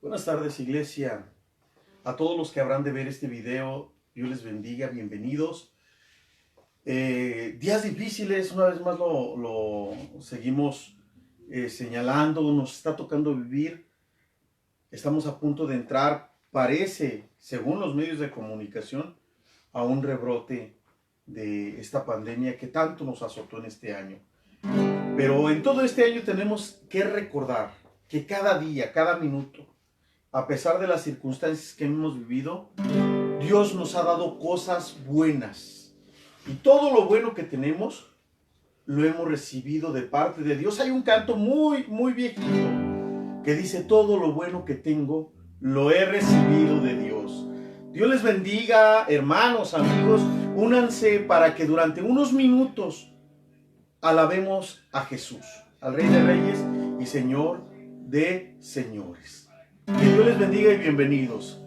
Buenas tardes, iglesia. A todos los que habrán de ver este video, Dios les bendiga, bienvenidos. Días difíciles, una vez más lo seguimos señalando, nos está tocando vivir. Estamos a punto de entrar, parece, según los medios de comunicación, a un rebrote de esta pandemia que tanto nos azotó en este año. Pero en todo este año tenemos que recordar que cada día, cada minuto, a pesar de las circunstancias que hemos vivido, Dios nos ha dado cosas buenas. Y todo lo bueno que tenemos, lo hemos recibido de parte de Dios. Hay un canto muy viejito que dice: todo lo bueno que tengo, lo he recibido de Dios. Dios les bendiga, hermanos, amigos. Únanse para que durante unos minutos alabemos a Jesús, al Rey de Reyes y Señor de Señores. Que Dios les bendiga y bienvenidos.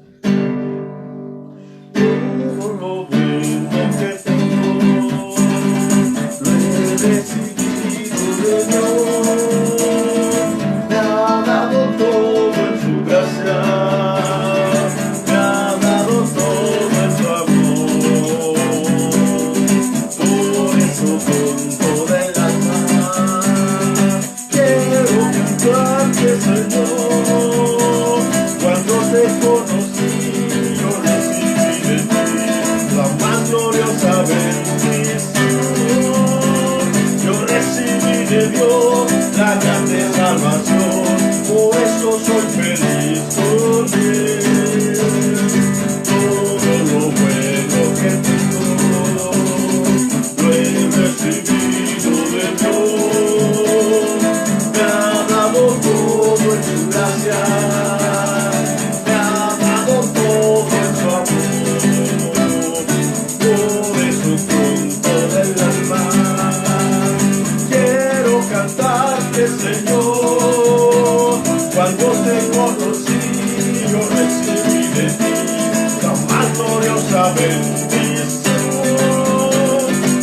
Todo lo bueno que tengo, lo he recibido de Dios. Me ha dado todo en su gracia, me ha dado todo en su amor. Por eso con toda el alma quiero cantarte, Señor. Te conocí, yo recibí de ti la más gloriosa bendición. Yo recibí de Dios la grande salvación, por eso soy feliz con Él. Todo lo bueno que tengo, lo he recibido de Dios. Me ha dado todo en su gracia. Señor, cuando te conocí, yo recibí de ti la más gloriosa bendición.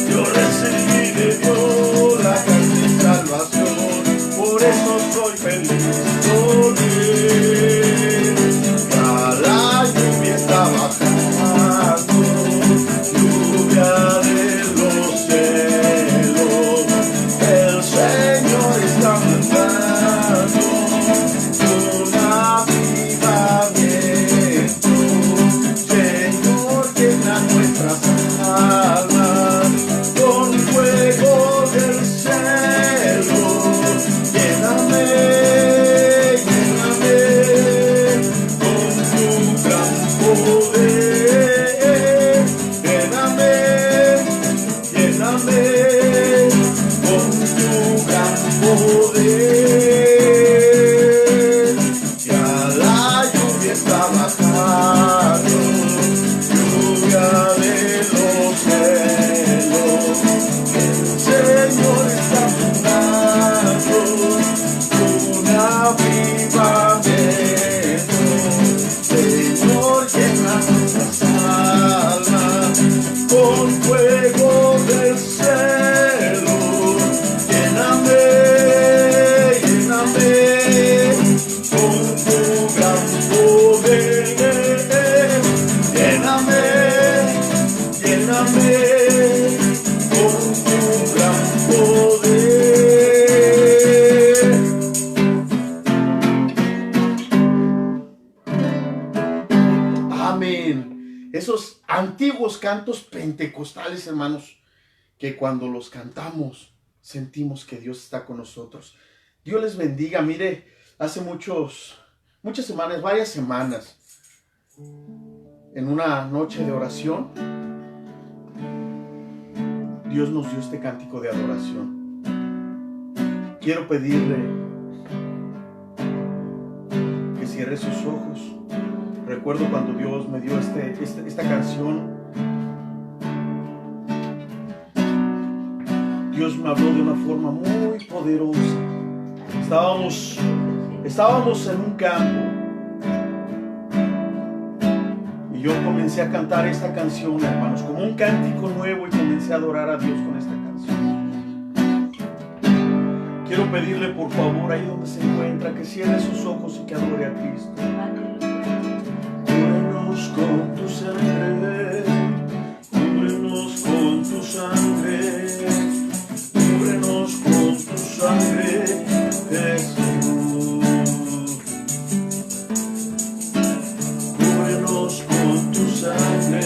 Yo recibí de Dios la grande salvación, por eso soy feliz con Él. Ya la lluvia está bajando, lluvia de los cielos, el Señor está mandando un avivamiento. Señor, llena nuestras almas con fuego del cielo. Lléname, lléname con tu gran poder. Lléname, lléname con tu gran poder. Ya la lluvia está bajando, lluvia de los cielos. El Señor está mandando un avivamiento. Señor, llena nuestras almas con fuego del cielo. Lléname, lléname con tu gran poder. Lléname, lléname con tu gran poder. Amén. Esos antiguos cantos pentecostales, hermanos, que cuando los cantamos sentimos que Dios está con nosotros. Dios les bendiga. Mire, hace muchas semanas, varias semanas, en una noche de oración, Dios nos dio este cántico de adoración. Quiero pedirle que cierre sus ojos. Recuerdo cuando Dios me dio esta canción. Dios me habló de una forma muy poderosa. Estábamos en un campo y yo comencé a cantar esta canción, hermanos, como un cántico nuevo, y comencé a adorar a Dios con esta canción. Quiero pedirle por favor ahí donde se encuentra que cierre sus ojos y que adore a Cristo. Cúbrenos con tu sangre, cúbrenos con tu sangre, cúbrenos con tu sangre, Jesús. Cúbrenos con tu sangre,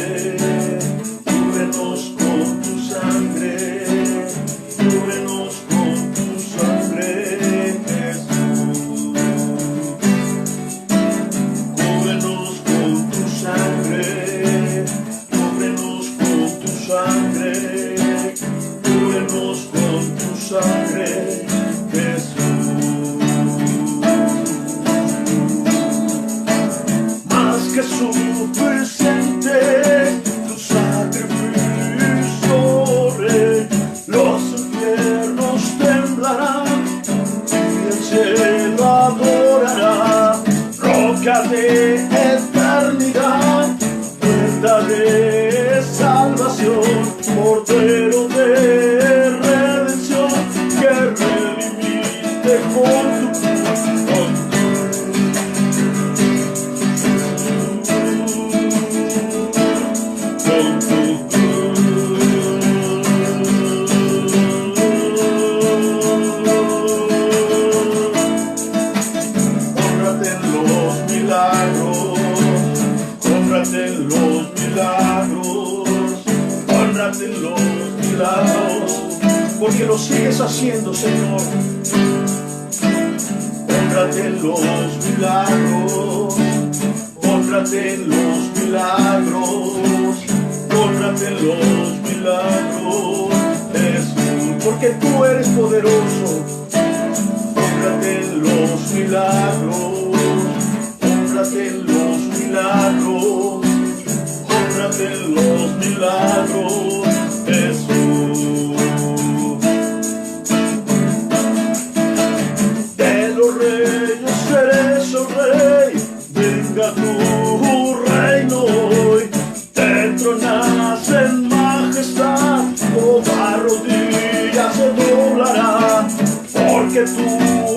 cúbrenos con tu sangre, cúbrenos con tu sangre, Jesús. Cúbrenos con tu sangre, cúbrenos con tu sangre, cúbrenos con tu sangre, Jesús. Más que suficiente tu sacrificio, Rey. Los infiernos temblarán y el cielo adorará. Roca de eternidad, puerta de salvación, Cordero de redención, que redimiste con tu porque lo sigues haciendo, Señor. Honrate en los milagros, honrate en los milagros, honrate en los milagros, Jesús, porque tú eres poderoso. Honrate en los milagros, honrate en los milagros, honrate en los milagros, Jesús. Venga tu reino hoy, te tronas en majestad, toda rodilla se doblará, porque tú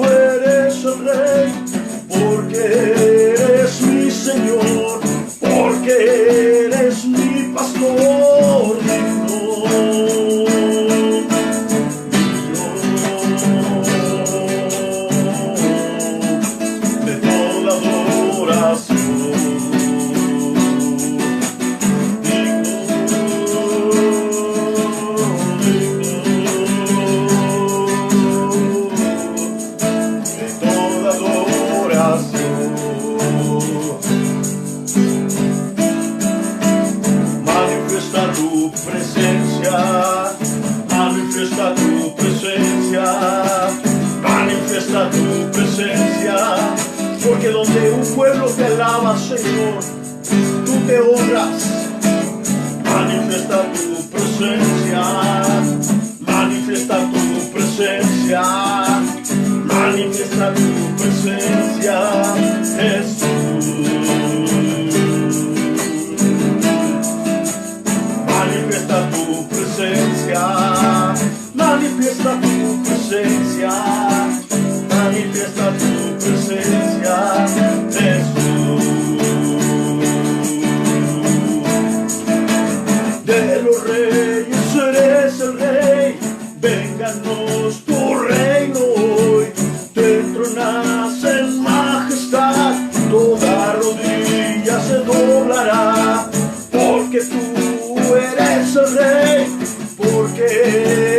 eres el Rey, porque eres mi Señor, porque eres mi pastor digno. Manifiesta tu presencia, porque donde un pueblo te alaba, Señor, tú te honras. Manifiesta tu presencia, manifiesta tu presencia, manifiesta tu presencia, Jesús. Manifiesta tu presencia, manifiesta tu presencia, manifiesta tu presencia, Jesús. De los reyes eres el Rey, vénganos tu reino hoy, te tronas en majestad, toda rodilla se doblará, porque tú eres el Rey, porque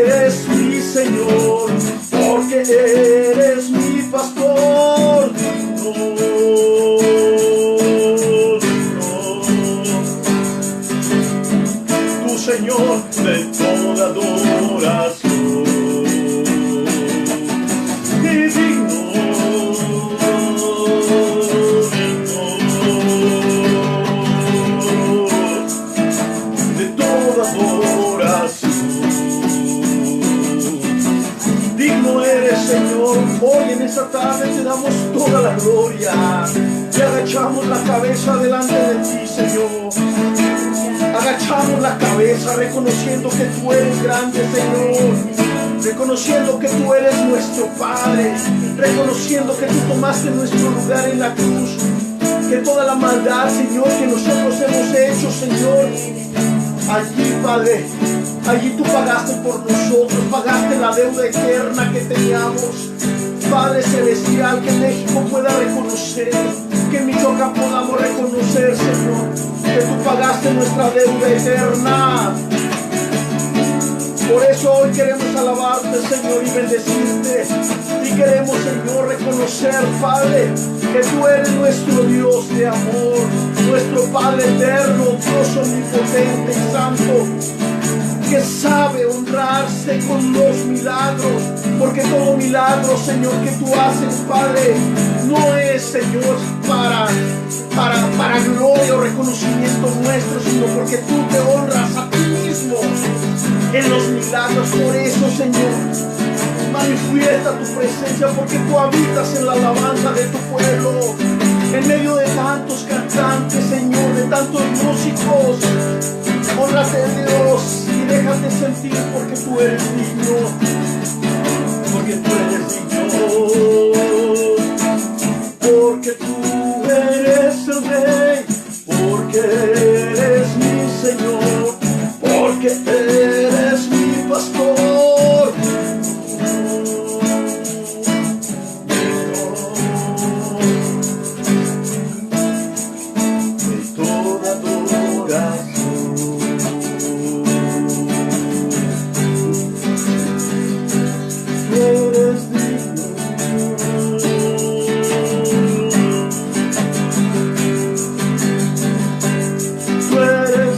eres mi Señor, porque eres mi pastor digno, tu Señor de toda adoración y digno, de toda adoración. Digno eres, Señor, hoy en esta tarde te damos toda la gloria y agachamos la cabeza delante de ti, Señor. Agachamos la cabeza reconociendo que tú eres grande, Señor. reconociendo que tú eres nuestro Padre, reconociendo que tú tomaste nuestro lugar en la cruz, que toda la maldad, Señor, que nosotros hemos hecho, Señor, allí, Padre, allí tú pagaste por nosotros, pagaste la deuda eterna que teníamos. Padre Celestial, que México pueda reconocer, que Michoacán podamos reconocer, Señor, que tú pagaste nuestra deuda eterna. Por eso hoy queremos alabarte, Señor, y bendecirte. Y queremos, Señor, reconocer, Padre, que tú eres nuestro Dios de amor, nuestro Padre eterno, Dios omnipotente y santo, que sabe honrarse con los milagros, porque todo milagro, Señor, que tú haces, Padre, no es, Señor, para gloria o reconocimiento nuestro, sino porque tú te honras a ti mismo en los milagros. Por eso, Señor, manifiesta tu presencia, porque tú habitas en la alabanza de tu pueblo, en medio de tantos cantantes, Señor, de tantos músicos. Hónrate, Dios, y déjate sentir, porque tú eres digno, porque tú eres digno, porque tú eres el Rey, porque eres mi Señor, porque eres mi pastor. De toda adoración, tú eres digno. Tú eres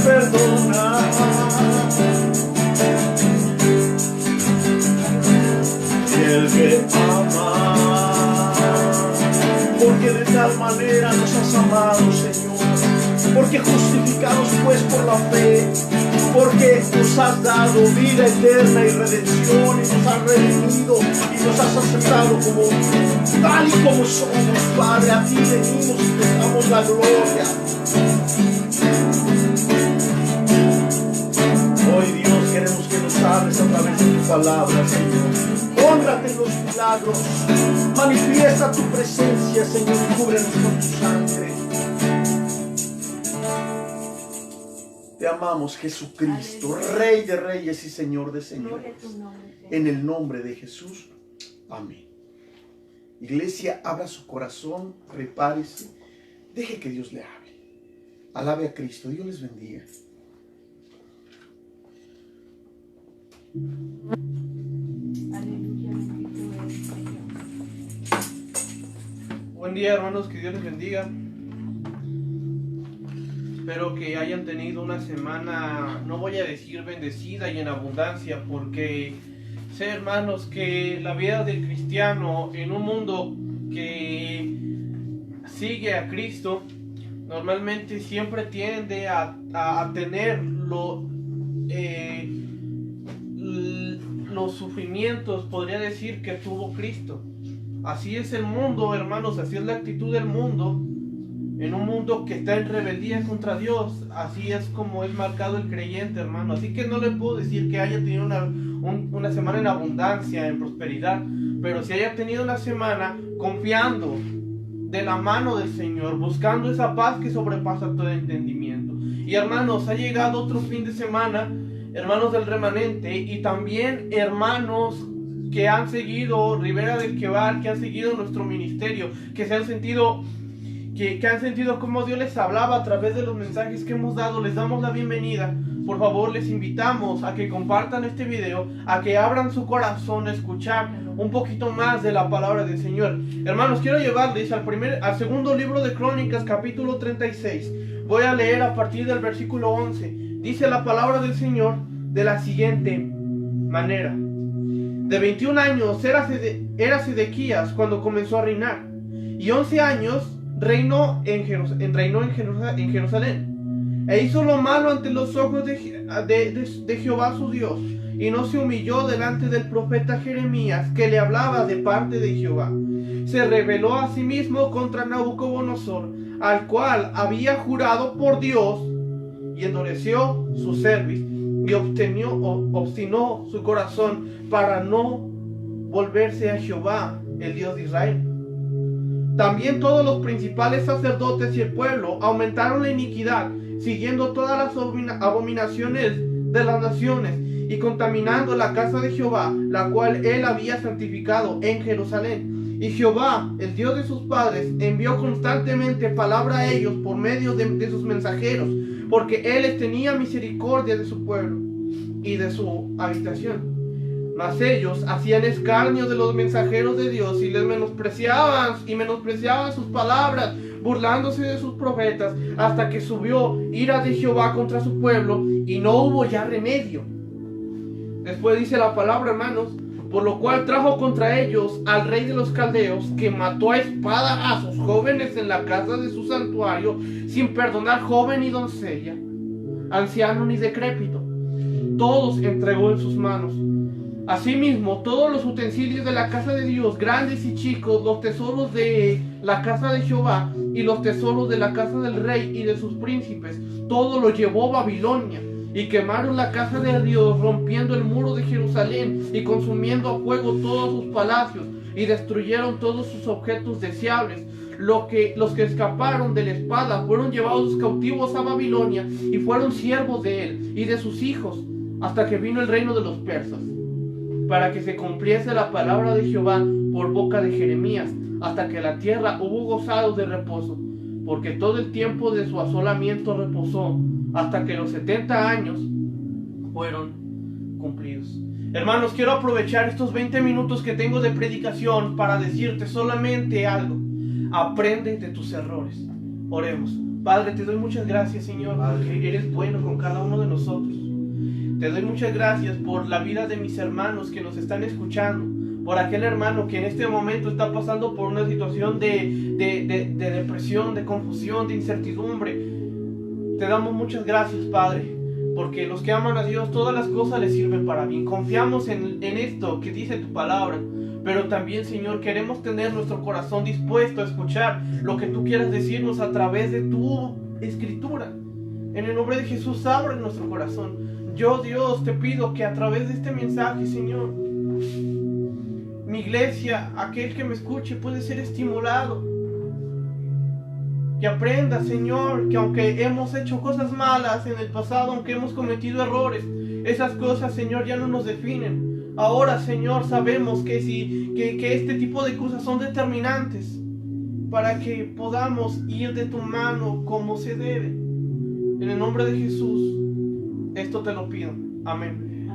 perdona, y el que ama, porque de tal manera nos has amado, Señor, porque justificados pues por la fe, porque nos has dado vida eterna y redención, y nos has redimido y nos has aceptado como tal y como somos, Padre. A ti venimos y te damos la gloria. Hoy, Dios, queremos que nos hables a través de tu palabra, Señor. Hónrate en los milagros, manifiesta tu presencia, Señor, y cúbrenos con tu sangre. Te amamos, Jesucristo, Rey de reyes y Señor de señores. En el nombre de Jesús, amén. Iglesia, abra su corazón, prepárese, deje que Dios le hable. Alabe a Cristo, Dios les bendiga. Aleluya, bendito eres, Señor. Buen día, hermanos, que Dios les bendiga. Espero que hayan tenido una semana, no voy a decir bendecida y en abundancia, porque sé, hermanos, que la vida del cristiano en un mundo que sigue a Cristo normalmente siempre tiende a tener los sufrimientos, podría decir, que tuvo Cristo. Así es el mundo, hermanos, así es la actitud del mundo. En un mundo que está en rebeldía contra Dios, así es como es marcado el creyente, hermano. Así que no le puedo decir que haya tenido una semana en abundancia, en prosperidad, pero si haya tenido una semana confiando de la mano del Señor, buscando esa paz que sobrepasa todo entendimiento. Y hermanos, ha llegado otro fin de semana, hermanos del remanente, y también hermanos que han seguido Ribera del Quebar, que han seguido nuestro ministerio, que se han sentido que han sentido cómo Dios les hablaba a través de los mensajes que hemos dado. Les damos la bienvenida. Por favor, les invitamos a que compartan este video, a que abran su corazón a escuchar un poquito más de la palabra del Señor. Hermanos, quiero llevarles al segundo libro de Crónicas, capítulo 36. Voy a leer a partir del versículo 11. Dice la palabra del Señor de la siguiente manera. De 21 años era Sedequías cuando comenzó a reinar, y 11 años reinó en Jerusalén. E hizo lo malo ante los ojos de Jehová su Dios, y no se humilló delante del profeta Jeremías, que le hablaba de parte de Jehová. Se rebeló a sí mismo contra Nabucodonosor, al cual había jurado por Dios, y endureció su cerviz, y obstinó su corazón para no volverse a Jehová, el Dios de Israel. También todos los principales sacerdotes y el pueblo aumentaron la iniquidad, siguiendo todas las abominaciones de las naciones, y contaminando la casa de Jehová, la cual él había santificado en Jerusalén. Y Jehová, el Dios de sus padres, envió constantemente palabra a ellos por medio de sus mensajeros, porque él les tenía misericordia de su pueblo y de su habitación. Mas ellos hacían escarnio de los mensajeros de Dios y les menospreciaban sus palabras, burlándose de sus profetas, hasta que subió ira de Jehová contra su pueblo y no hubo ya remedio. Después dice la palabra, hermanos, por lo cual trajo contra ellos al rey de los caldeos, que mató a espada a sus jóvenes en la casa de su santuario, sin perdonar joven ni doncella, anciano ni decrépito. Todos entregó en sus manos. Asimismo, todos los utensilios de la casa de Dios, grandes y chicos, los tesoros de la casa de Jehová y los tesoros de la casa del rey y de sus príncipes, todo lo llevó Babilonia. Y quemaron la casa de Dios, rompiendo el muro de Jerusalén y consumiendo a fuego todos sus palacios, y destruyeron todos sus objetos deseables. Los que escaparon de la espada fueron llevados cautivos a Babilonia y fueron siervos de él y de sus hijos, hasta que vino el reino de los persas, para que se cumpliese la palabra de Jehová por boca de Jeremías, hasta que la tierra hubo gozado de reposo, porque todo el tiempo de su asolamiento reposó, hasta que los 70 años fueron cumplidos. Hermanos, quiero aprovechar estos 20 minutos que tengo de predicación para decirte solamente algo. Aprende de tus errores. Oremos. Padre, te doy muchas gracias, Señor, porque eres bueno con cada uno de nosotros. Te doy muchas gracias por la vida de mis hermanos que nos están escuchando, por aquel hermano que en este momento está pasando por una situación de depresión, de confusión, de incertidumbre. Te damos muchas gracias, Padre, porque los que aman a Dios, todas las cosas les sirven para bien. Confiamos en esto que dice tu palabra, pero también, Señor, queremos tener nuestro corazón dispuesto a escuchar lo que tú quieras decirnos a través de tu escritura. En el nombre de Jesús, abre nuestro corazón. Yo, Dios, te pido que a través de este mensaje, Señor, mi iglesia, aquel que me escuche, puede ser estimulado. Que aprenda, Señor, que aunque hemos hecho cosas malas en el pasado, aunque hemos cometido errores, esas cosas, Señor, ya no nos definen. Ahora, Señor, sabemos que este tipo de cosas son determinantes para que podamos ir de tu mano como se debe. En el nombre de Jesús, esto te lo pido. Amén.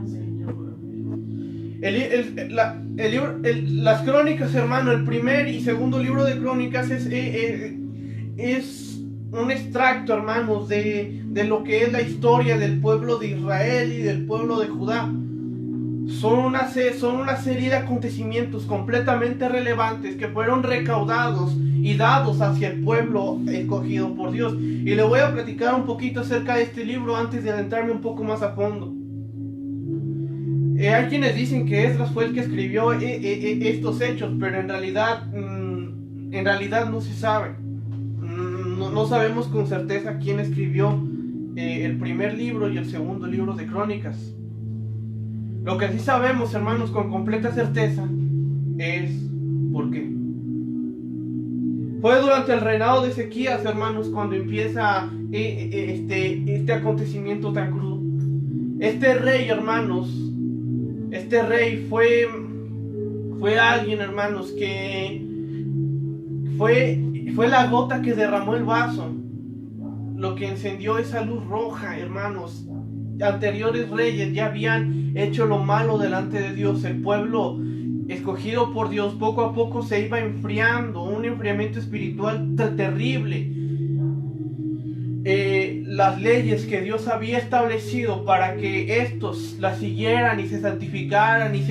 Las crónicas, hermano, el primer y segundo libro de crónicas es un extracto, hermanos, de lo que es la historia del pueblo de Israel y del pueblo de Judá. Son una serie de acontecimientos completamente relevantes que fueron recaudados y dados hacia el pueblo escogido por Dios. Y le voy a platicar un poquito acerca de este libro antes de adentrarme un poco más a fondo. Hay quienes dicen que Esdras fue el que escribió estos hechos, pero en realidad no se sabe. No sabemos con certeza quién escribió el primer libro y el segundo libro de Crónicas. Lo que sí sabemos, hermanos, con completa certeza es por qué. Fue durante el reinado de Ezequías, hermanos, cuando empieza este acontecimiento tan crudo. Este rey, hermanos, fue alguien, hermanos, que fue la gota que derramó el vaso, lo que encendió esa luz roja, hermanos. Anteriores reyes ya habían hecho lo malo delante de Dios. El pueblo escogido por Dios poco a poco se iba enfriando, un enfriamiento espiritual terrible. Las leyes que Dios había establecido para que estos las siguieran y se santificaran y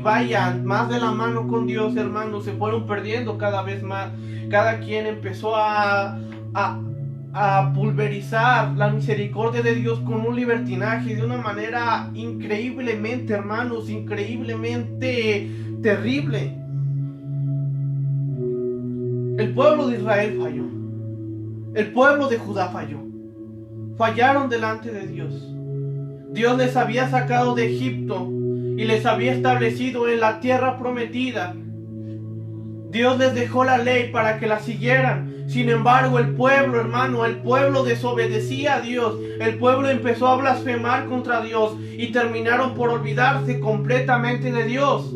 vayan más de la mano con Dios, hermanos, se fueron perdiendo cada vez más. Cada quien empezó a pulverizar la misericordia de Dios con un libertinaje de una manera increíblemente, hermanos, increíblemente terrible. El pueblo de Israel falló. El pueblo de Judá falló. Fallaron delante de Dios. Dios les había sacado de Egipto y les había establecido en la tierra prometida. Dios les dejó la ley para que la siguieran. Sin embargo, el pueblo, hermano, el pueblo desobedecía a Dios. El pueblo empezó a blasfemar contra Dios y terminaron por olvidarse completamente de Dios.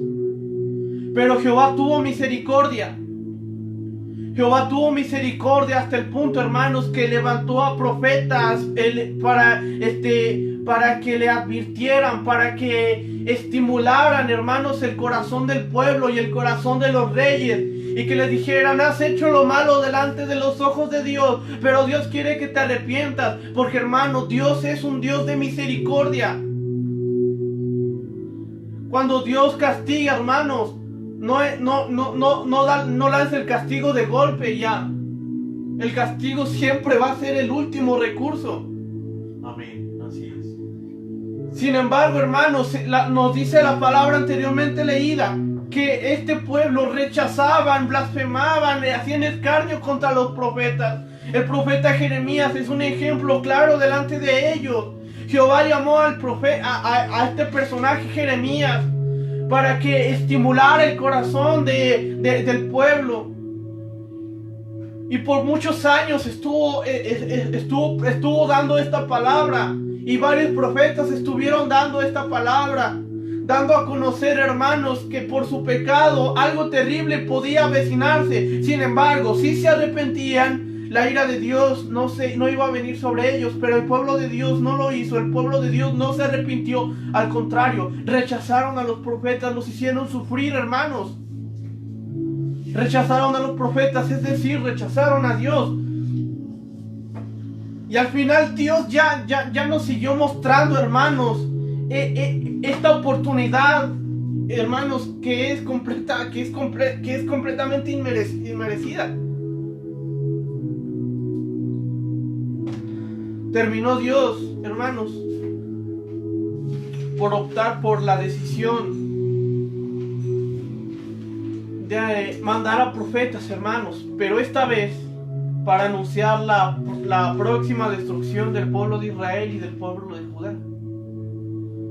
Pero Jehová tuvo misericordia. Jehová tuvo misericordia hasta el punto, hermanos, que levantó a profetas para que le advirtieran, para que estimularan, hermanos, el corazón del pueblo y el corazón de los reyes, y que les dijeran: has hecho lo malo delante de los ojos de Dios, pero Dios quiere que te arrepientas, porque, hermano, Dios es un Dios de misericordia. Cuando Dios castiga, hermanos, no lanza el castigo de golpe ya. El castigo siempre va a ser el último recurso. Amén, así es. Sin embargo, hermanos, nos dice la palabra anteriormente leída que este pueblo rechazaban, blasfemaban, hacían escarnio contra los profetas. El profeta Jeremías es un ejemplo claro delante de ellos. Jehová llamó al a este personaje Jeremías para que estimulara el corazón del pueblo. Y por muchos años estuvo dando esta palabra. Y varios profetas estuvieron dando esta palabra, dando a conocer, hermanos, que por su pecado algo terrible podía avecinarse. Sin embargo, si se arrepentían, la ira de Dios no iba a venir sobre ellos. Pero el pueblo de Dios no lo hizo. El pueblo de Dios no se arrepintió. Al contrario, rechazaron a los profetas, los hicieron sufrir, hermanos. Rechazaron a los profetas, es decir, rechazaron a Dios. Y al final Dios ya nos siguió mostrando, hermanos, esta oportunidad, hermanos, que es completamente inmerecida. Terminó Dios, hermanos, por optar por la decisión de mandar a profetas, hermanos, pero esta vez para anunciar la próxima destrucción del pueblo de Israel y del pueblo de Judá.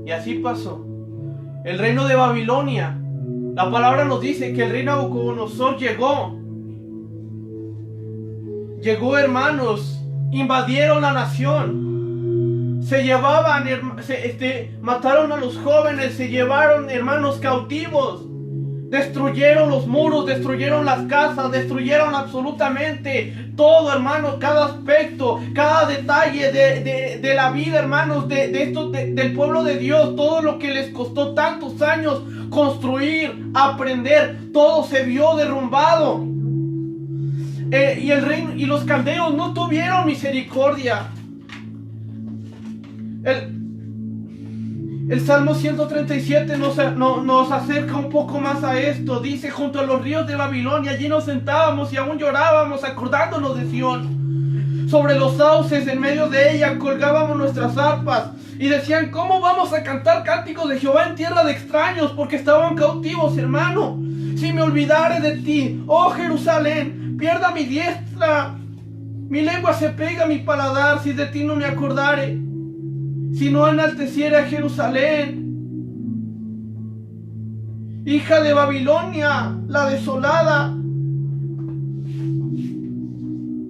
Y así pasó. El reino de Babilonia, la palabra nos dice que el rey Nabucodonosor llegó, hermanos, invadieron la nación, se llevaban, mataron a los jóvenes, se llevaron, hermanos, cautivos. Destruyeron los muros, destruyeron las casas, destruyeron absolutamente todo, hermanos, cada aspecto, cada detalle de la vida, hermanos, del pueblo de Dios. Todo lo que les costó tantos años construir, aprender, todo se vio derrumbado. Y el reino y los caldeos no tuvieron misericordia. El Salmo 137 nos acerca un poco más a esto. Dice: junto a los ríos de Babilonia, allí nos sentábamos y aún llorábamos, acordándonos de Sión. Sobre los sauces, en medio de ella, colgábamos nuestras arpas. Y decían: ¿cómo vamos a cantar cánticos de Jehová en tierra de extraños? Porque estaban cautivos, hermano. Si me olvidare de ti, oh Jerusalén, pierda mi diestra. Mi lengua se pega a mi paladar si de ti no me acordare. Si no enalteciera a Jerusalén, hija de Babilonia, la desolada.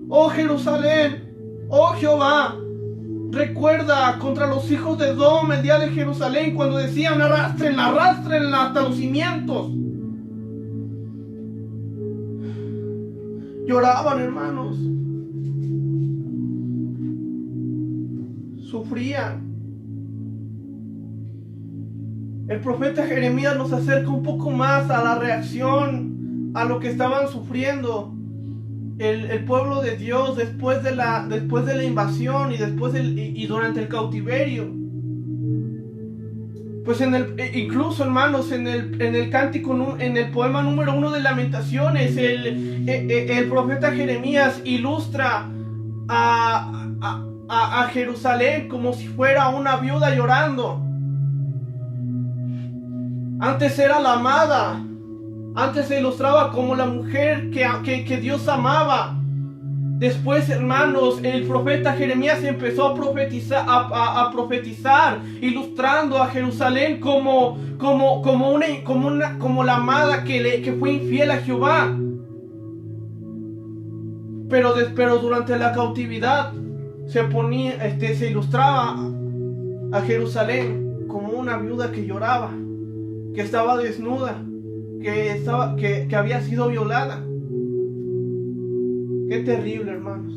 Oh Jerusalén, oh Jehová, recuerda contra los hijos de Edom el día de Jerusalén, cuando decían: arrastrenla, arrastrenla hasta los cimientos. Lloraban, hermanos, sufrían. El profeta Jeremías nos acerca un poco más a la reacción a lo que estaban sufriendo el pueblo de Dios después de la invasión y durante el cautiverio. Pues incluso, hermanos, en el cántico, en el poema número 1 de Lamentaciones, el profeta Jeremías ilustra a Jerusalén como si fuera una viuda llorando. Antes era la amada, antes se ilustraba como la mujer que Dios amaba. Después, hermanos, el profeta Jeremías empezó a profetizar, ilustrando a Jerusalén como la amada que fue infiel a Jehová. Pero durante la cautividad se ilustraba a Jerusalén como una viuda que lloraba, que estaba desnuda, que había sido violada. Qué terrible, hermanos.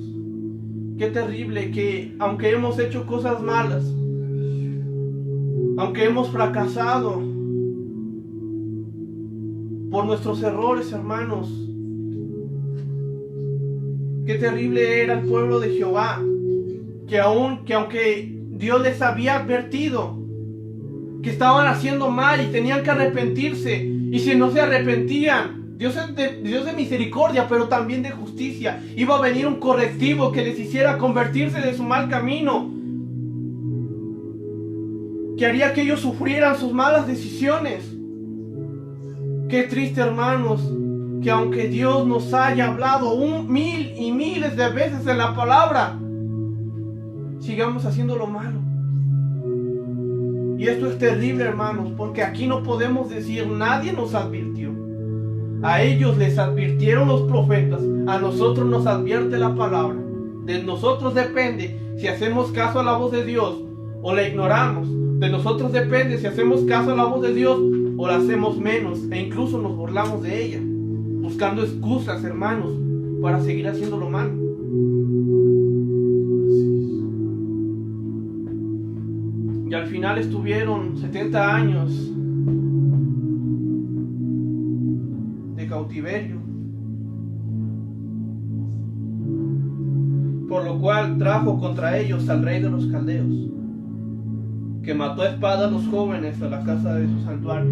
Qué terrible que aunque hemos hecho cosas malas, aunque hemos fracasado por nuestros errores, hermanos, qué terrible era el pueblo de Jehová, que aunque Dios les había advertido que estaban haciendo mal y tenían que arrepentirse, y si no se arrepentían, Dios es de misericordia, pero también de justicia. Iba a venir un correctivo que les hiciera convertirse de su mal camino, que haría que ellos sufrieran sus malas decisiones. Qué triste, hermanos, que aunque Dios nos haya hablado mil y miles de veces en la palabra, sigamos haciendo lo malo. Y esto es terrible, hermanos, porque aquí no podemos decir nadie nos advirtió. A ellos les advirtieron los profetas, a nosotros nos advierte la palabra. De nosotros depende si hacemos caso a la voz de Dios o la ignoramos. De nosotros depende si hacemos caso a la voz de Dios o la hacemos menos e incluso nos burlamos de ella, buscando excusas, hermanos, para seguir haciendo lo malo. Y al final estuvieron 70 años cautiverio, por lo cual trajo contra ellos al rey de los caldeos, que mató a espada a los jóvenes a la casa de su santuario.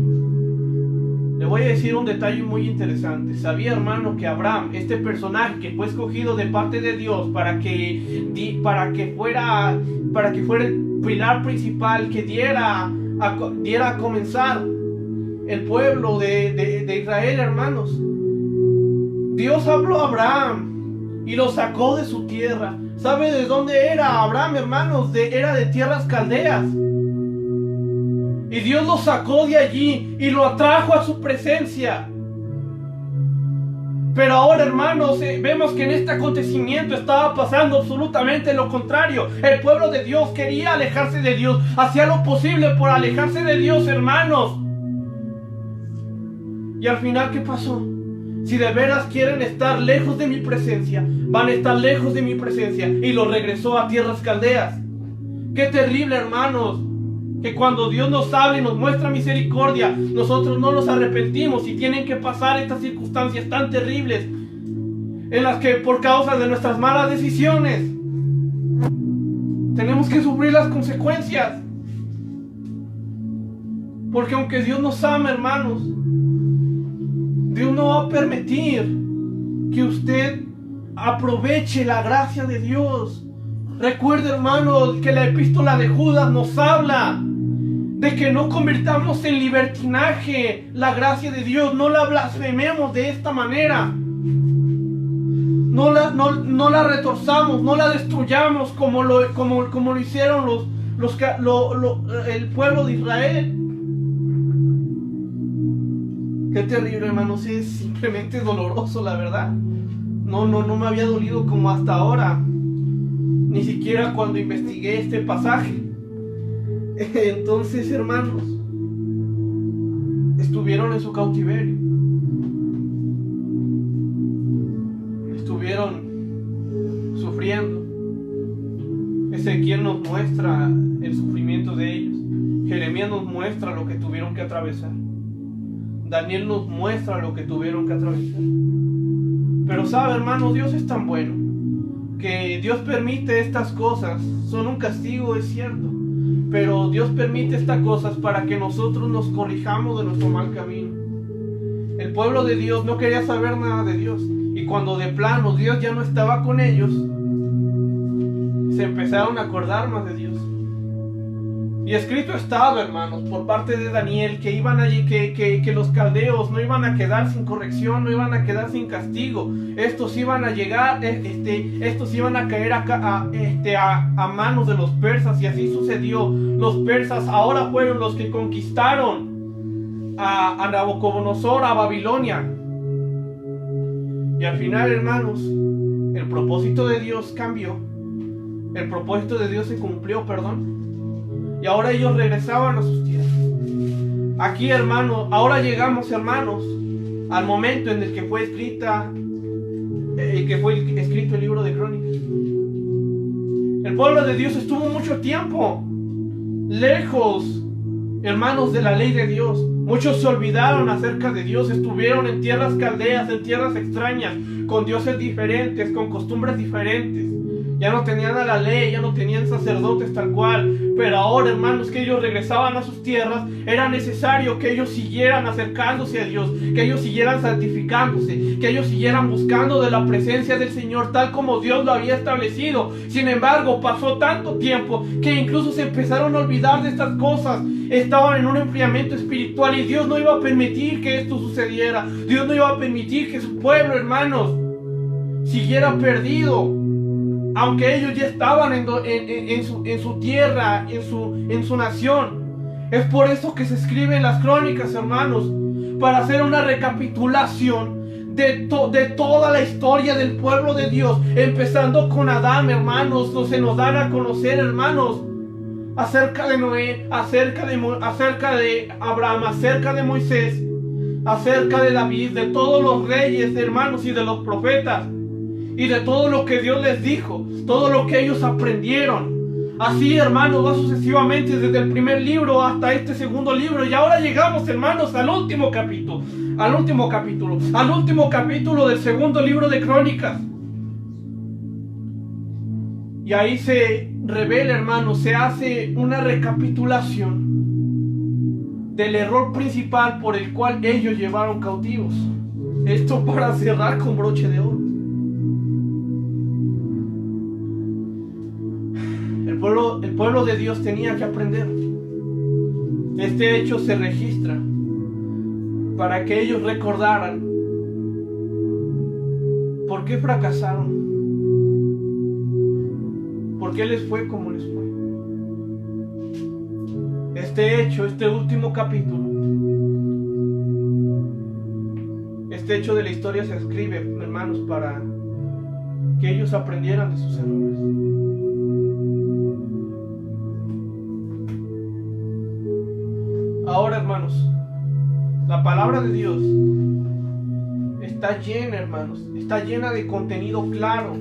Le voy a decir un detalle muy interesante. Sabía, hermano, que Abraham, este personaje que fue escogido de parte de Dios para que fuera el pilar principal que diera a comenzar el pueblo de Israel, hermanos. Dios habló a Abraham y lo sacó de su tierra. ¿Sabe de dónde era Abraham, hermanos? Era de tierras caldeas. Y Dios lo sacó de allí y lo atrajo a su presencia. Pero ahora, hermanos, vemos que en este acontecimiento estaba pasando absolutamente lo contrario. El pueblo de Dios quería alejarse de Dios, hacía lo posible por alejarse de Dios, hermanos. Y al final, ¿qué pasó? Si de veras quieren estar lejos de mi presencia, van a estar lejos de mi presencia. Y lo regresó a tierras caldeas. Qué terrible, hermanos, que cuando Dios nos habla y nos muestra misericordia, nosotros no nos arrepentimos y tienen que pasar estas circunstancias tan terribles en las que por causa de nuestras malas decisiones tenemos que sufrir las consecuencias. Porque aunque Dios nos ama, hermanos, Dios no va a permitir que usted aproveche la gracia de Dios. Recuerde, hermanos, que la epístola de Judas nos habla de que no convirtamos en libertinaje la gracia de Dios. No la blasfememos de esta manera. No la retorzamos, no la destruyamos como lo hicieron el pueblo de Israel. Qué terrible, hermanos, es simplemente doloroso, la verdad. No me había dolido como hasta ahora, ni siquiera cuando investigué este pasaje. Entonces, hermanos, estuvieron en su cautiverio, estuvieron sufriendo. Ezequiel nos muestra el sufrimiento de ellos. Jeremías nos muestra lo que tuvieron que atravesar. Daniel nos muestra lo que tuvieron que atravesar. Pero sabe, hermano, Dios es tan bueno que Dios permite estas cosas. Son un castigo, es cierto, Pero Dios permite estas cosas para que nosotros nos corrijamos de nuestro mal camino. El pueblo de Dios no quería saber nada de Dios. Y cuando de plano Dios ya no estaba con ellos, se empezaron a acordar más de Dios. Y escrito estaba, hermanos, por parte de Daniel, que iban allí, que los caldeos no iban a quedar sin corrección, no iban a quedar sin castigo. Estos iban a llegar, estos iban a caer a manos de los persas, y así sucedió. Los persas ahora fueron los que conquistaron a Nabucodonosor, a Babilonia. Y al final, hermanos, el propósito de Dios cambió. El propósito de Dios se cumplió, perdón. Y ahora ellos regresaban a sus tierras. Aquí, hermanos, ahora llegamos, hermanos, al momento en el que fue escrito el libro de Crónicas. El pueblo de Dios estuvo mucho tiempo lejos, hermanos, de la ley de Dios. Muchos se olvidaron acerca de Dios, estuvieron en tierras caldeas, en tierras extrañas, con dioses diferentes, con costumbres diferentes. Ya no tenían a la ley, ya no tenían sacerdotes tal cual. Pero ahora, hermanos, que ellos regresaban a sus tierras, era necesario que ellos siguieran acercándose a Dios, que ellos siguieran santificándose, que ellos siguieran buscando de la presencia del Señor tal como Dios lo había establecido. Sin embargo, pasó tanto tiempo que incluso se empezaron a olvidar de estas cosas. Estaban en un enfriamiento espiritual y Dios no iba a permitir que esto sucediera. Dios no iba a permitir que su pueblo, hermanos, siguiera perdido. Aunque ellos ya estaban en su tierra, en su nación. Es por eso que se escriben las crónicas, hermanos, para hacer una recapitulación de toda la historia del pueblo de Dios, empezando con Adán, hermanos. Se nos dan a conocer, hermanos, acerca de Noé, acerca de Abraham, acerca de Moisés, acerca de David, de todos los reyes, hermanos, y de los profetas. Y de todo lo que Dios les dijo, todo lo que ellos aprendieron. Así, hermanos, va sucesivamente desde el primer libro hasta este segundo libro. Y ahora llegamos, hermanos, al último capítulo del segundo libro de Crónicas. Y ahí se revela, hermanos, se hace una recapitulación del error principal por el cual ellos llevaron cautivos. Esto para cerrar con broche de oro. El pueblo de Dios tenía que aprender. Este hecho se registra para que ellos recordaran por qué fracasaron, por qué les fue como les fue. Este hecho, este último capítulo, este hecho de la historia se escribe, hermanos, para que ellos aprendieran de sus errores. Ahora, hermanos, la palabra de Dios está llena, hermanos, está llena de contenido claro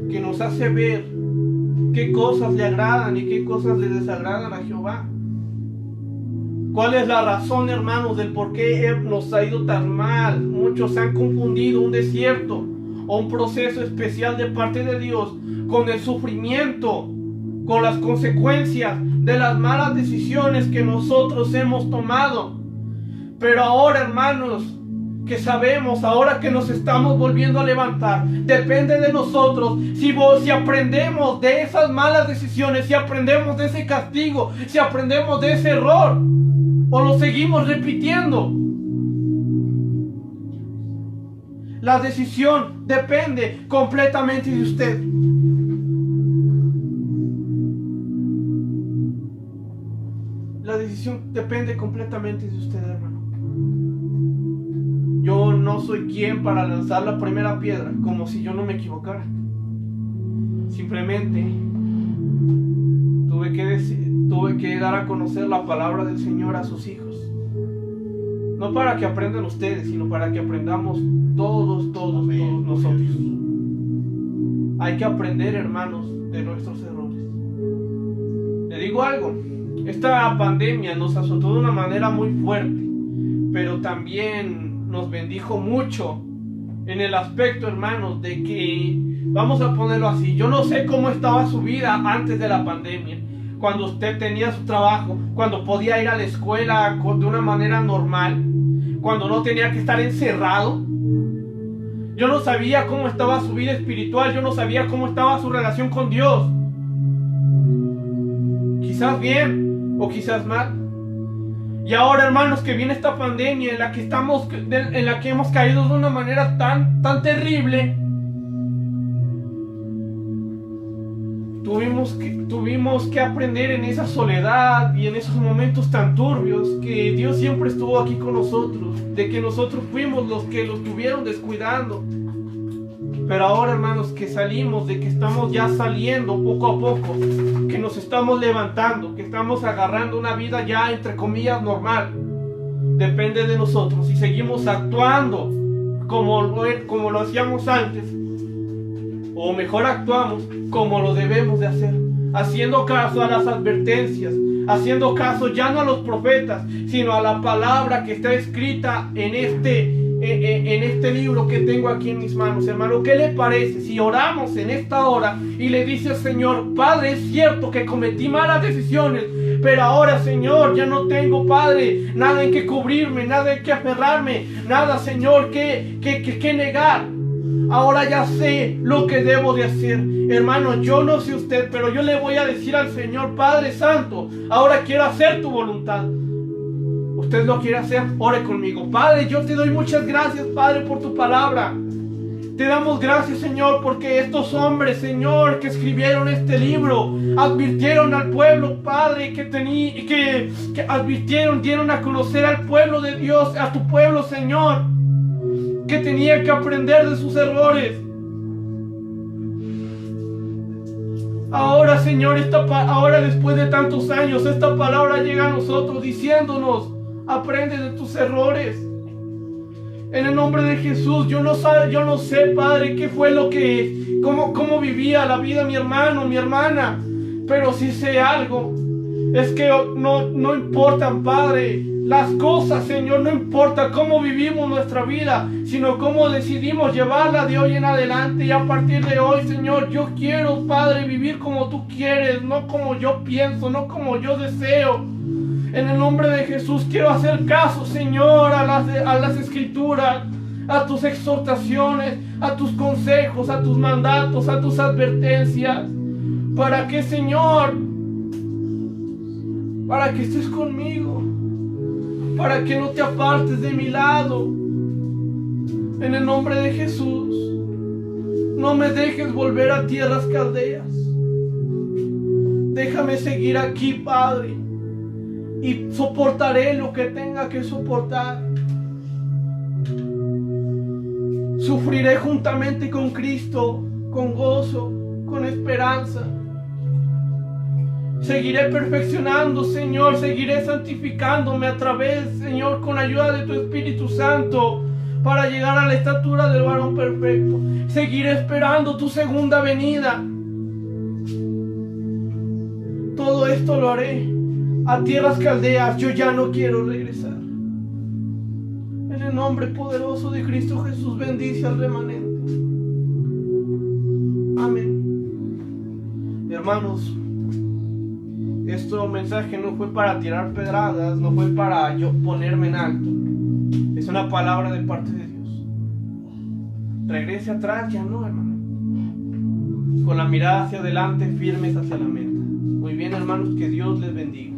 que nos hace ver qué cosas le agradan y qué cosas le desagradan a Jehová. ¿Cuál es la razón, hermanos, del por qué nos ha ido tan mal? Muchos han confundido un desierto o un proceso especial de parte de Dios con el sufrimiento, con las consecuencias de las malas decisiones que nosotros hemos tomado. Pero ahora, hermanos, que sabemos, ahora que nos estamos volviendo a levantar, depende de nosotros si aprendemos de esas malas decisiones, si aprendemos de ese castigo, si aprendemos de ese error, o lo seguimos repitiendo. La decisión depende completamente de usted. La decisión depende completamente de usted, hermano. Yo no soy quien para lanzar la primera piedra, como si yo no me equivocara. Simplemente tuve que dar a conocer la palabra del Señor a sus hijos. No para que aprendan ustedes, sino para que aprendamos todos nosotros. Hay que aprender, hermanos, de nuestros errores. Le digo algo. Esta pandemia nos azotó de una manera muy fuerte, pero también nos bendijo mucho en el aspecto, hermanos, de que, vamos a ponerlo así, yo no sé cómo estaba su vida antes de la pandemia, cuando usted tenía su trabajo, cuando podía ir a la escuela de una manera normal, cuando no tenía que estar encerrado. Yo no sabía cómo estaba su vida espiritual, yo no sabía cómo estaba su relación con Dios. Quizás bien o quizás mal. Y ahora, hermanos, que viene esta pandemia en la que hemos caído de una manera tan terrible, tuvimos que aprender en esa soledad y en esos momentos tan turbios que Dios siempre estuvo aquí con nosotros, de que nosotros fuimos los que lo estuvieron descuidando. Pero ahora, hermanos, que salimos, de que estamos ya saliendo poco a poco, que nos estamos levantando, que estamos agarrando una vida ya entre comillas normal, depende de nosotros. Si seguimos actuando como lo hacíamos antes, o mejor actuamos como lo debemos de hacer, haciendo caso a las advertencias, haciendo caso ya no a los profetas, sino a la palabra que está escrita en este libro que tengo aquí en mis manos. Hermano, ¿qué le parece si oramos en esta hora y le dice al Señor: Padre, es cierto que cometí malas decisiones, pero ahora, Señor, ya no tengo, Padre, nada en que cubrirme, nada en que aferrarme, nada, Señor, que negar. Ahora ya sé lo que debo de hacer. Hermano, yo no sé usted, pero yo le voy a decir al Señor: Padre Santo, ahora quiero hacer tu voluntad. ¿Usted lo quiere hacer? Ore conmigo. Padre, yo te doy muchas gracias, Padre, por tu palabra. Te damos gracias, Señor, porque estos hombres, Señor, que escribieron este libro, advirtieron al pueblo, Padre, que advirtieron, dieron a conocer al pueblo de Dios, a tu pueblo, Señor, que tenía que aprender de sus errores. Ahora, Señor, ahora después de tantos años, esta palabra llega a nosotros diciéndonos: aprende de tus errores. En el nombre de Jesús, yo no sé, Padre, qué fue cómo vivía la vida mi hermano, mi hermana, pero sí sé algo, es que no importan, Padre, las cosas, Señor, no importa cómo vivimos nuestra vida, sino cómo decidimos llevarla de hoy en adelante. Y a partir de hoy, Señor, yo quiero, Padre, vivir como tú quieres, no como yo pienso, no como yo deseo. En el nombre de Jesús quiero hacer caso, Señor, a las escrituras, a tus exhortaciones, a tus consejos, a tus mandatos, a tus advertencias. ¿Para qué, Señor? Para que estés conmigo, para que no te apartes de mi lado. En el nombre de Jesús, no me dejes volver a tierras caldeas. Déjame seguir aquí, Padre, y soportaré lo que tenga que soportar. Sufriré juntamente con Cristo, con gozo, con esperanza. Seguiré perfeccionando, Señor, seguiré santificándome a través, Señor, con ayuda de tu Espíritu Santo, para llegar a la estatura del varón perfecto. Seguiré esperando tu segunda venida. Todo esto lo haré a tierras caldeas. Yo ya no quiero regresar. En el nombre poderoso de Cristo Jesús, bendice al remanente. Amén. Hermanos, este mensaje no fue para tirar pedradas, no fue para yo ponerme en alto. Es una palabra de parte de Dios. Regrese atrás, ya no, hermano. Con la mirada hacia adelante, firmes hacia la meta. Muy bien, hermanos, que Dios les bendiga.